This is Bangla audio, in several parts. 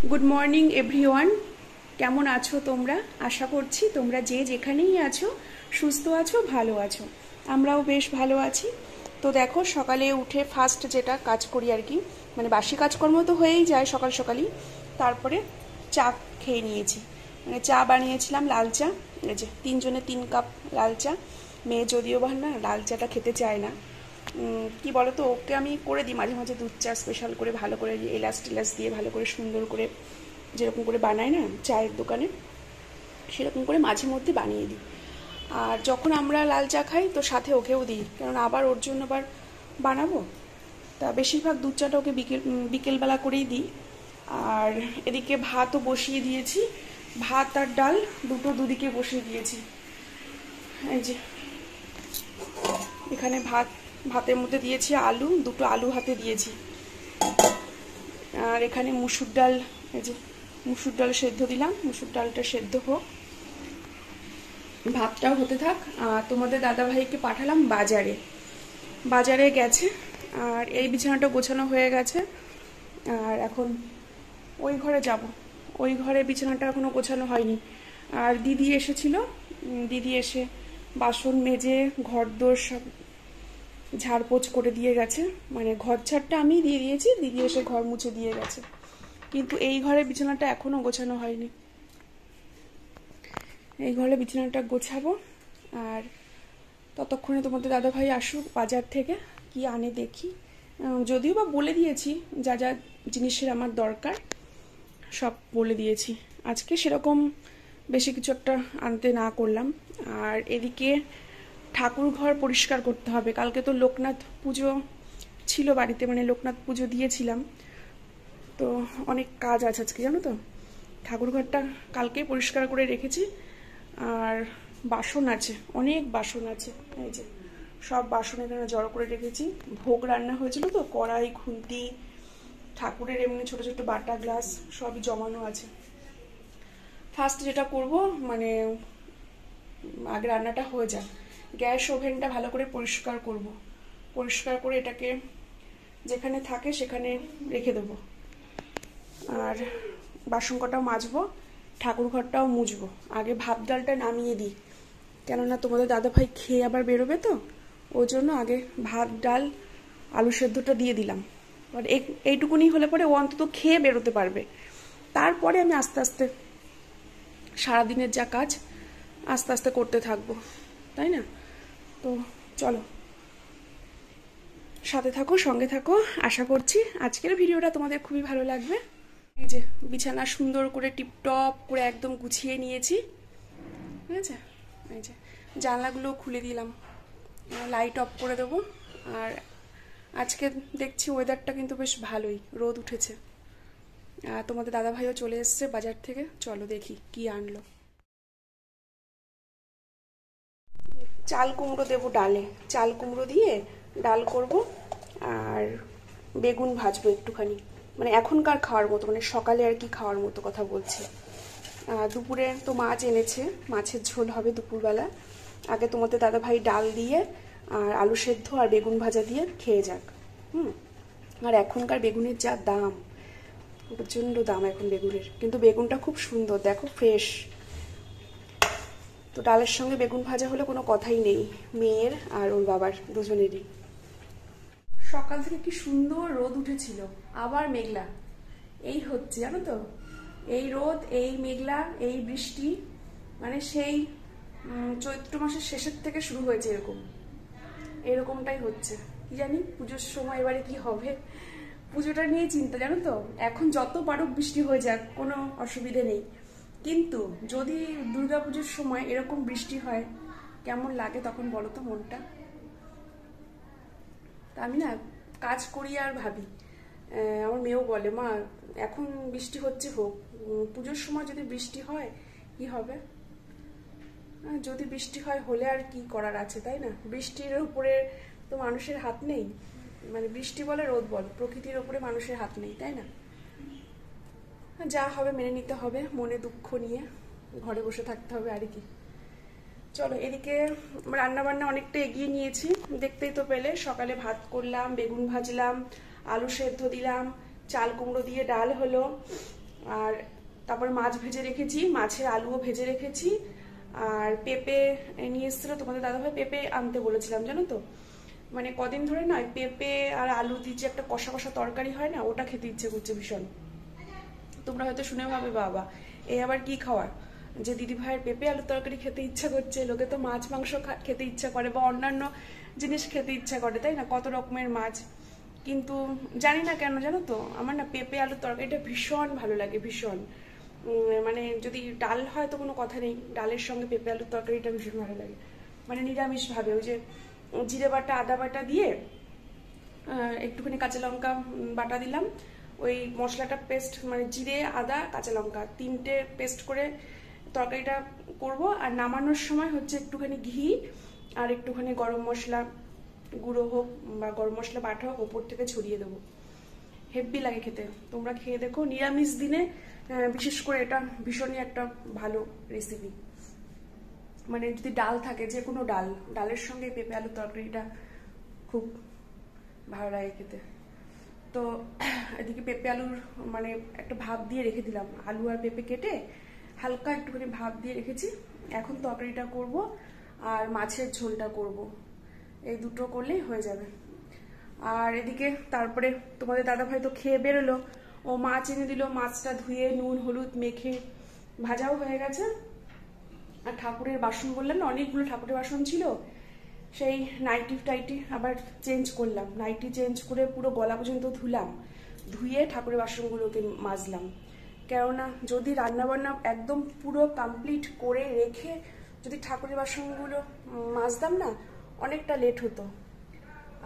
Good morning everyone. কেমন আছো তোমরা? আশা করছি তোমরা যে যেখানেই আছো সুস্থ আছো, ভালো আছো। আমরাও বেশ ভালো আছি। তো দেখো, সকালে উঠে ফার্স্ট যেটা কাজ করি আর কি, মানে বাসি কাজকর্ম তো হয়েই যায় সকাল সকালই। তারপরে চা খেয়ে নিয়েছি, মানে চা বানিয়েছিলাম লাল চা। এই যে 3 জনে 3 কাপ লাল চা। মেয়ে যদিও বা না লাল চাটা খেতে চায় না। কি বলো তো, ওকে আমি করে দিই মাঝে মাঝে দুধ চা স্পেশাল করে, ভালো করে এলাচ টেলাচ দিয়ে ভালো করে সুন্দর করে, যেরকম করে বানায় না চায়ের দোকানে, সেরকম করে মাঝে মধ্যে বানিয়ে দিই। আর যখন আমরা লাল চা খাই তো সাথে ওকেও দিই, কারণ আবার ওর জন্য আবার বানাবো। তা বেশিরভাগ দুধ চাটা ওকে বিকেলবেলা করেই দিই। আর এদিকে ভাতও বসিয়ে দিয়েছি, ভাত আর ডাল দুটো দুদিকে বসিয়ে দিয়েছি। এই যে এখানে ভাতের মধ্যে দিয়েছি আলু, দুটো আলু হাতে দিয়েছি। আর এখানে মুসুর ডাল, এই যে মুসুর ডাল সেদ্ধ দিলাম, মুসুর ডালটা সেদ্ধ হোক, ভাতটাও হতে থাক। আর তোমাদের দাদাভাইকে পাঠালাম বাজারে গেছে। আর এই বিছানাটা গোছানো হয়ে গেছে। আর এখন ওই ঘরে যাব, ওই ঘরে বিছানাটা এখনো গোছানো হয়নি। আর দিদি এসেছিল, দিদি এসে বাসন মেজে ঘরদোর সব ঝাড়পোছ করে দিয়ে গেছে। মানে ঘর ঝাড়টা আমি দিয়ে দিয়েছি, দিদি এসে ঘর মুছে দিয়ে গেছে। কিন্তু এই ঘরে বিছানাটা এখনো গোছানো হয়নি। এই ঘরে বিছানাটা গোছাবো। আর ততক্ষণে তোমাদের দাদাভাই আসুক বাজার থেকে, কি আনে দেখি। যদিও বা বলে দিয়েছি যা যা জিনিসের আমার দরকার, সব বলে দিয়েছি। আজকে সেরকম বেশি কিছু একটা আনতে না করলাম। আর এদিকে ঠাকুর ঘর পরিষ্কার করতে হবে। কালকে তো লোকনাথ পুজো ছিল বাড়িতে, মানে লোকনাথ পুজো দিয়েছিলাম, তো অনেক কাজ আছে আজকে, জানো তো। ঠাকুর ঘরটা কালকেই পরিষ্কার করে রেখেছি। আর বাসন আছে, অনেক বাসন আছে। এই যে সব বাসন এখানে জড়ো করে রেখেছি। ভোগ রান্না হয়েছিল তো, কড়াই, খুন্তি, ঠাকুরের এমনি ছোট ছোট বাটা গ্লাস সবই জমানো আছে। ফার্স্ট যেটা করব, মানে আগে রান্নাটা হয়ে যায়, গ্যাস ওভেনটা ভালো করে পরিষ্কার করব। পরিষ্কার করে এটাকে যেখানে থাকে সেখানে রেখে দেবো। আর বাসন কটাও মাজবো, ঠাকুর ঘরটাও মুছবো। আগে ভাত ডালটা নামিয়ে দিই, কেননা তোমাদের দাদাভাই খেয়ে আবার বেরোবে তো, ওই জন্য আগে ভাত ডাল আলু সেদ্ধটা দিয়ে দিলাম। এইটুকুনি হলে পরে ও অন্তত খেয়ে বেরোতে পারবে। তারপরে আমি আস্তে আস্তে সারাদিনের যা কাজ আস্তে আস্তে করতে থাকবো, তাই না? তো চলো, সাথে থাকো, সঙ্গে থাকো। আশা করছি আজকের ভিডিওটা তোমাদের খুবই ভালো লাগবে। এই যে বিছানা সুন্দর করে টিপটপ করে একদম গুছিয়ে নিয়েছি, ঠিক আছে। এই যে জানলাগুলো খুলে দিলাম, লাইট অফ করে দেবো। আর আজকে দেখছি ওয়েদারটা কিন্তু বেশ ভালোই, রোদ উঠেছে। আর তোমাদের দাদাভাইও চলে এসছে বাজার থেকে, চলো দেখি কি আনলো। চাল কুমড়ো দেবো ডালে, চাল কুমড়ো দিয়ে ডাল করব। আর বেগুন ভাজবো একটুখানি, মানে এখনকার খাওয়ার মতো, মানে সকালে আর কি খাওয়ার মতো কথা বলছি। দুপুরে তো মাছ এনেছে, মাছের ঝোল হবে দুপুরবেলা। আগে তোমাদের দাদাভাই ডাল দিয়ে আর আলু সেদ্ধ আর বেগুন ভাজা দিয়ে খেয়ে যাক। আর এখনকার বেগুনের যা দাম, প্রচণ্ড দাম এখন বেগুনের, কিন্তু বেগুনটা খুব সুন্দর, দেখো ফ্রেশ। তো ডালের সঙ্গে বেগুন ভাজা হলে কোনো কথাই নেই, মেয়ের আর ওর বাবার দুজনেরই। সকাল থেকে কি সুন্দর রোদ উঠেছিল, আবার মেঘলা এই হচ্ছে, জানো তো। এই রোদ, এই মেঘলা, এই বৃষ্টি, মানে সেই চৈত্র মাসের শেষের থেকে শুরু হয়েছে এরকমটাই হচ্ছে। কি জানি পুজোর সময় এবারে কি হবে, পুজোটা নিয়ে চিন্তা, জানো তো। এখন যত পারুক বৃষ্টি হয়ে যাক, কোনো অসুবিধে নেই, কিন্তু যদি দুর্গাপুজোর সময় এরকম বৃষ্টি হয় কেমন লাগে তখন বলো তো মনটা। তা আমি না কাজ করি আর ভাবি, আমার মেয়েও বলে, মা এখন বৃষ্টি হচ্ছে হোক, পুজোর সময় যদি বৃষ্টি হয় কি হবে। যদি বৃষ্টি হয় হলে আর কি করার আছে, তাই না? বৃষ্টির উপরে তো মানুষের হাত নেই, মানে বৃষ্টি বলে রোদ বল, প্রকৃতির উপরে মানুষের হাত নেই, তাই না? যা হবে মেনে নিতে হবে, মনে দুঃখ নিয়ে ঘরে বসে থাকতে হবে আর কি। চলো, এদিকে রান্না বান্না অনেকটা এগিয়ে নিয়েছি, দেখতেই তো পেলে। সকালে ভাত করলাম, বেগুন ভাজলাম, আলু সেদ্ধ দিলাম, চাল কুমড়ো দিয়ে ডাল হলো। আর তারপরে মাছ ভেজে রেখেছি, মাছের আলুও ভেজে রেখেছি। আর পেঁপে নিয়ে এসেছিল তোমাদের দাদাভাই, পেঁপে আনতে বলেছিলাম জানো তো। মানে কদিন ধরে না পেঁপে আর আলু দিয়ে যে একটা কষা কষা তরকারি হয় না, ওটা খেতে ইচ্ছে করছে ভীষণ। তোমরা হয়তো শুনে ভাবে বাবা এই আবার কি খাওয়ার, যে দিদি ভাইয়ের পেঁপে আলুর তরকারি খেতে ইচ্ছা করছে। লোকে তো মাছ মাংস খেতে ইচ্ছা করে বা অন্যান্য জিনিস খেতে ইচ্ছা করে, তাই না, কত রকমের মাছ। কিন্তু জানি না কেন জানো তো, আমার না পেঁপে আলুর তরকারিটা ভীষণ ভালো লাগে, ভীষণ। মানে যদি ডাল হয় তো কোনো কথা নেই, ডালের সঙ্গে পেঁপে আলুর তরকারিটা ভীষণ ভালো লাগে। মানে নিরামিষভাবে ওই যে জিরে বাটা আদা বাটা দিয়ে একটুখানি কাঁচা লঙ্কা বাটা দিলাম, ওই মশলাটা পেস্ট, মানে জিরে আদা কাঁচা লঙ্কা তিনটে পেস্ট করে তরকারিটা করব। আর নামানোর সময় হচ্ছে একটুখানি ঘি আর একটুখানি গরম মশলা গুঁড়ো হোক বা গরম মশলা বাটা হোক ওপর থেকে ছড়িয়ে দেবো। হেভি লাগে খেতে, তোমরা খেয়ে দেখো। নিরামিষ দিনে বিশেষ করে এটা ভীষণই একটা ভালো রেসিপি। মানে যদি ডাল থাকে, যে কোনো ডাল, ডালের সঙ্গে পেঁপে আলুর তরকারিটা খুব ভালো লাগে খেতে। তো এদিকে পেঁপে আলুর মানে একটা ভাপ দিয়ে রেখে দিলাম, আলু আর পেঁপে কেটে হালকা একটুখানি ভাপ দিয়ে রেখেছি। এখন তরকারিটা করব আর মাছের ঝোলটা করব, এই দুটো করলেই হয়ে যাবে। আর এদিকে তারপরে তোমাদের দাদাভাই তো খেয়ে বেরোলো, ও মাছ এনে দিল, মাছটা ধুয়ে নুন হলুদ মেখে ভাজাও হয়ে গেছে। আর ঠাকুরের বাসন বললাম না অনেকগুলো ঠাকুরের বাসন ছিল, সেই নাইটি টাইটি আবার চেঞ্জ করলাম, নাইটি চেঞ্জ করে পুরো গলা পর্যন্ত ধুলাম, ধুয়ে ঠাকুরের বাসনগুলোকে মাজলাম। কেননা যদি রান্নাবান্না একদম পুরো কমপ্লিট করে রেখে যদি ঠাকুরের বাসনগুলো মাজতাম না, অনেকটা লেট হতো।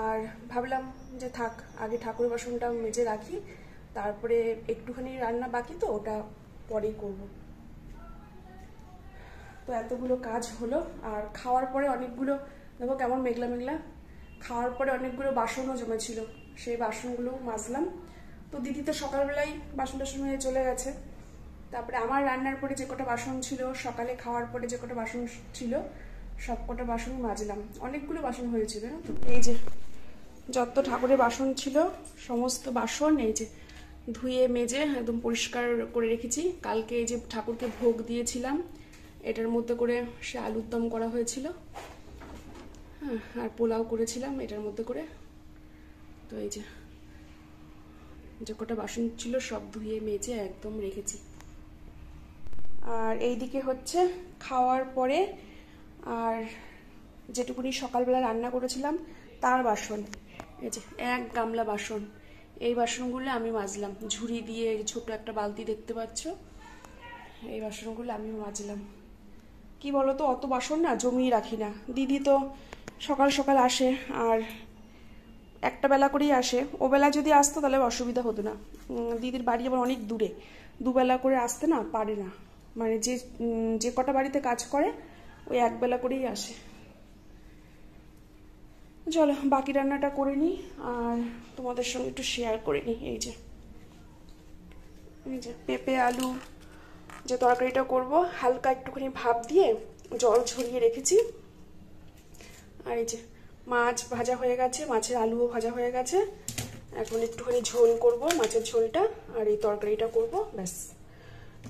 আর ভাবলাম যে থাক, আগে ঠাকুরের বাসনটা মেজে রাখি, তারপরে একটুখানি রান্না বাকি তো ওটা পরেই করব। তো এতগুলো কাজ হলো। আর খাওয়ার পরে অনেকগুলো, দেখো কেমন মেঘলা মেঘলা, খাওয়ার পরে অনেকগুলো বাসনও জমেছিল, সেই বাসনগুলো মাজলাম। তো দিদি তো সকালবেলায় বাসন টাসন হয়ে চলে গেছে। তারপরে আমার রান্নার পরে যে কটা বাসন ছিল, সকালে খাওয়ার পরে যে কটা বাসন ছিল, সব কটা বাসন মাজলাম। অনেকগুলো বাসন হয়েছিল না তো। এই যে যত ঠাকুরের বাসন ছিল সমস্ত বাসন এই যে ধুয়ে মেজে একদম পরিষ্কার করে রেখেছি। কালকে এই যে ঠাকুরকে ভোগ দিয়েছিলাম, এটার মধ্যে করে সে আলুর দম করা হয়েছিল, হ্যাঁ, আর পোলাও করেছিলাম এটার মধ্যে করে। তো এই যে কটা বাসন ছিল সব ধুয়ে মেজে একদম রেখেছি। আর এইদিকে হচ্ছে খাওয়ার পরে আর যেটুকুনি সকালবেলা রান্না করেছিলাম তার বাসন, এই যে এক গামলা বাসন, এই বাসনগুলো আমি মাজলাম ঝুড়ি দিয়ে। ছোট একটা বালতি দেখতে পাচ্ছ, এই বাসনগুলো আমি মাজলাম। কি বলতো, অত বাসন না জমিয়ে রাখি না। দিদি তো সকাল সকাল আসে, আর একটা বেলা করেই আসে। ও বেলা যদি আসতো তাহলে অসুবিধা হতো না। দিদির বাড়ি আবার অনেক দূরে, দুবেলা করে আসতে না পারে না। মানে যে কটা বাড়িতে কাজ করে ওই একবেলা করেই আসে। চলো বাকি রান্নাটা করে নিই আর তোমাদের সঙ্গে একটু শেয়ার করে নিই। এই যে পেঁপে আলু যে তরকারিটা করব, হালকা একটুখানি ভাপ দিয়ে জল ঝরিয়ে রেখেছি। আর এই যে মাছ ভাজা হয়ে গেছে, মাছের আলুও ভাজা হয়ে গেছে। এখন একটুখানি ঝোল করব, মাছের ঝোলটা, আর এই তরকারিটা করব, ব্যাস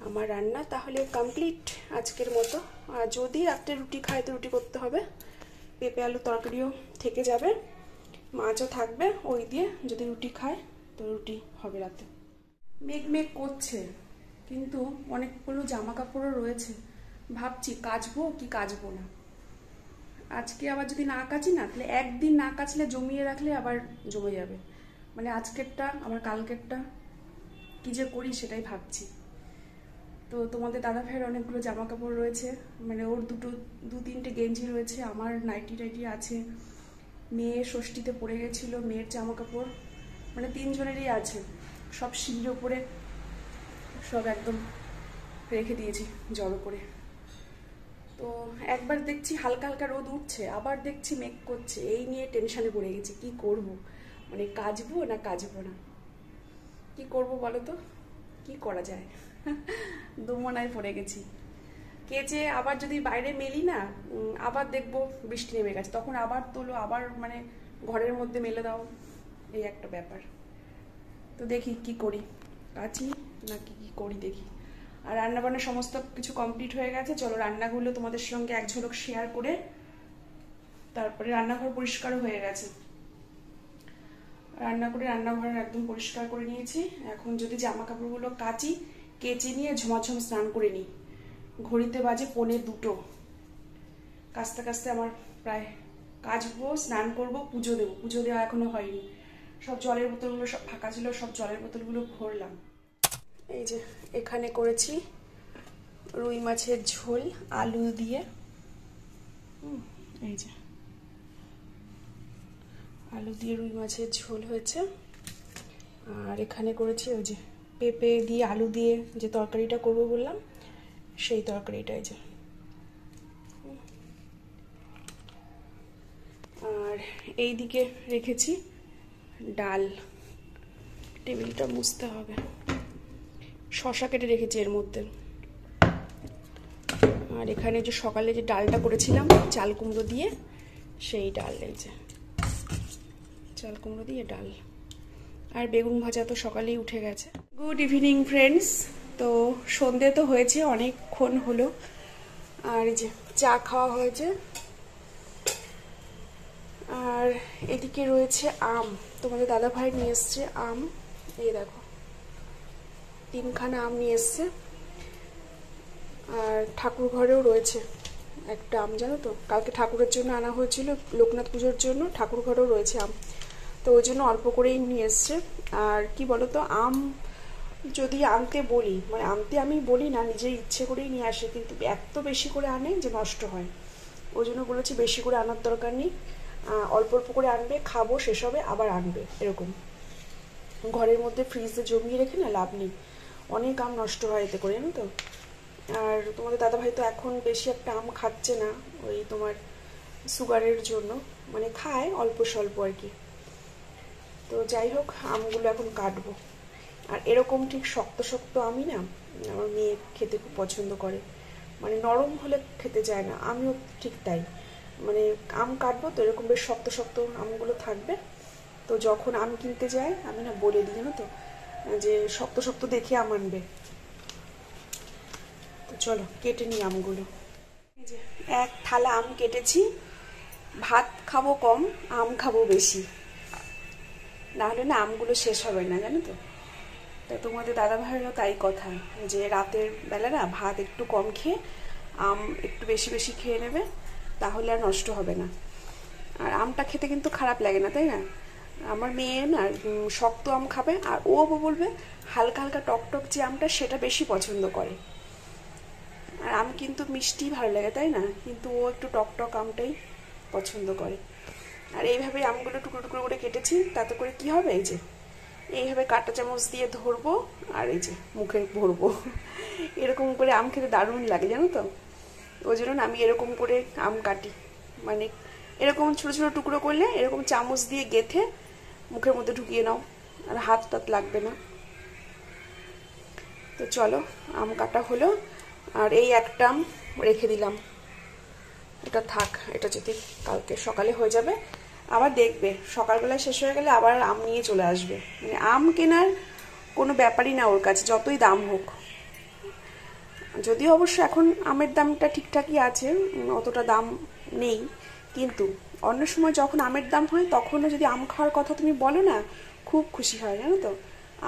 আমার রান্না তাহলে কমপ্লিট আজকের মতো। আর যদি রাত্রে রুটি খায় তো রুটি করতে হবে, পেঁপে আলু তরকারিও থেকে যাবে, মাছও থাকবে, ওই দিয়ে যদি রুটি খায় তো রুটি হবে রাতে। মেঘ মেঘ করছে, কিন্তু অনেকগুলো জামা কাপড়ও রয়েছে, ভাবছি কাচবো কি কাচবো না। আজকে আবার যদি না কাচি না, তাহলে একদিন না কাচলে জমিয়ে রাখলে আবার জমে যাবে। মানে আজকেরটা আবার কালকেরটা কি যে করি সেটাই ভাবছি। তো তোমাদের দাদা ভাইয়ের অনেকগুলো জামা কাপড় রয়েছে, মানে ওর দু তিনটে গেঞ্জি রয়েছে, আমার নাইটি টাইটি আছে, মেয়ে ষষ্ঠীতে পড়ে গেছিল মেয়ের জামা কাপড়, মানে তিনজনেরই আছে। সব সিঁড়ির ওপরে সব একদম রেখে দিয়েছি জড়ো করে। তো একবার দেখছি হালকা হালকা রোদ উঠছে, আবার দেখছি মেঘ করছে, এই নিয়ে টেনশনে পড়ে গেছি কি করব, মানে কাচবো না কাচবো না, কি করব বলো তো, কি করা যায়। দুমনায় পড়ে গেছি। কেচে আবার যদি বাইরে মেলি না, আবার দেখবো বৃষ্টি নেমে গেছে, তখন আবার তোলো, আবার মানে ঘরের মধ্যে মেলে দাও, এই একটা ব্যাপার। তো দেখি কি করি, কাচি নাকি কি করি দেখি। আর রান্নাবান্না সমস্ত কিছু কমপ্লিট হয়ে গেছে। চলো রান্নাগুলো তোমাদের সঙ্গে এক ঝলক শেয়ার করে, তারপরে রান্নাঘর পরিষ্কারও হয়ে গেছে। রান্না করে রান্নাঘর একদম পরিষ্কার করে নিয়েছি। এখন যদি জামা কাপড়গুলো কাচি, কেচে নিয়ে ঝমাঝম স্নান করে নিই। ঘড়িতে বাজে 1:45। কাচতে কাচতে আমার প্রায় কাচবো, স্নান করবো, পুজো দেবো। পুজো দেওয়া এখনো হয়নি। সব জলের বোতলগুলো সব ফাঁকা ছিল, সব জলের বোতলগুলো ভরলাম। এই যে এখানে করেছি রুই মাছের ঝোল আলু দিয়ে। এই যে আলু দিয়ে রুই মাছের ঝোল হয়েছে। আর এখানে করেছি ওই যে পেঁপে দিয়ে আলু দিয়ে যে তরকারিটা করবো বললাম, সেই তরকারিটা। এই যে আর এই দিকে রেখেছি ডাল। টেবিলটা মুছতে হবে। শসা কেটে রেখেছি এর মধ্যে। আর এখানে যে সকালে যে ডালটা করেছিলাম চাল কুমড়ো দিয়ে, সেই ডাল। এই যে চাল কুমড়ো দিয়ে ডাল। আর বেগুন ভাজা তো সকালেই উঠে গেছে। Good evening friends. তো সন্ধে তো হয়েছে, অনেকক্ষণ হলো। আর এই যে চা খাওয়া হয়েছে। আর এদিকে রয়েছে আম। তোমাদের দাদা ভাই নিয়ে এসছে আম। এই দেখো 3খানা আম নিয়ে এসছে। আর ঠাকুর ঘরেও রয়েছে একটা আম, জানো তো, কালকে ঠাকুরের জন্য আনা হয়েছিল, লোকনাথ পুজোর জন্য। ঠাকুর ঘরেও রয়েছে আম, তো ওই জন্য অল্প করেই নিয়ে এসছে। আর কি বলতো, আম যদি আনতে বলি, মানে আনতে আমি বলি না, নিজের ইচ্ছে করেই নিয়ে আসে, কিন্তু এত বেশি করে আনে যে নষ্ট হয়। ওই জন্য বলেছি বেশি করে আনার দরকার নেই, অল্প অল্প করে আনবে, খাবো, শেষ হবে আবার আনবে, এরকম। ঘরের মধ্যে ফ্রিজে জমিয়ে রেখে না লাভ নেই, অনেক আম নষ্ট হয় এতে করে, জানো তো। আর তোমাদের দাদাভাই তো এখন বেশি একটা আম খাচ্ছে না, ওই তোমার সুগারের জন্য, মানে খায় অল্প স্বল্প আর কি। তো যাই হোক, আমগুলো এখন কাটবো। আর এরকম ঠিক শক্ত শক্ত আমই না আমার মেয়ে খেতে খুব পছন্দ করে, মানে নরম হলে খেতে চায় না। আমিও ঠিক তাই, মানে আম কাটবো তো এরকম বেশ শক্ত শক্ত আমগুলো থাকবে। তো যখন আম কিনতে যায় আমি না বলে দিই, জানো তো, যে শক্ত শক্ত দেখে আম আনবে। তো চলো কেটে নিই আমগুলো। এই যে এক থালা আম কেটেছি। ভাত খাবো কম, আম খাবো বেশি, না হলে না আমগুলো শেষ হবে না, জানো তো। তাই তোমাদের দাদা ভাইয়েরও তাই কথা, যে রাতের বেলা না ভাত একটু কম খেয়ে আম একটু বেশি বেশি খেয়ে নেবে, তাহলে আর নষ্ট হবে না। আর আমটা খেতে কিন্তু খারাপ লাগে না, তাই না। আমার মেয়ে না শক্ত আম খাবে, আর ও বলবে হালকা হালকা টক টক যে আমটা, সেটা বেশি পছন্দ করে। আর আম কিন্তু মিষ্টি ভালো লাগে, তাই না, কিন্তু ও একটু টক টক আমটাই পছন্দ করে। আর এইভাবে আমগুলো টুকরো টুকরো করে কেটেছি, তাতে করে কি হবে, এই যে এইভাবে কাঁটা চামচ দিয়ে ধরবো, আর এই যে মুখে ভরবো। এরকম করে আম খেতে দারুণ লাগে, জানো তো। ওই জন্য আমি এরকম করে আম কাটি, মানে এরকম ছোটো ছোটো টুকরো করলে এরকম চামচ দিয়ে গেঁথে মুখের মধ্যে ঢুকিয়ে নাও, আর হাত টাত লাগবে না। তো চলো আম কাটা হলো। আর এই একটা আম রেখে দিলাম, এটা থাক, এটা যদি কালকে সকালে হয়ে যাবে, আবার দেখবে সকালবেলায় শেষ হয়ে গেলে আবার আম নিয়ে চলে আসবে। মানে আম কেনার কোনো ব্যাপারই না ওর কাছে, যতই দাম হোক। যদিও অবশ্য এখন আমের দামটা ঠিকঠাকই আছে, অতটা দাম নেই, কিন্তু অন্য সময় যখন আমের দাম হয় তখনও যদি আম খাওয়ার কথা তুমি বলো না, খুব খুশি হয়, জানো তো।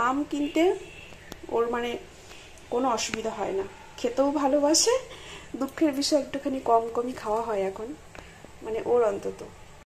আম কিনতে ওর মানে কোনো অসুবিধা হয় না, খেতেও ভালোবাসে। দুঃখের বিষয় একটুখানি কম কমই খাওয়া হয় এখন, মানে ওর অন্তত।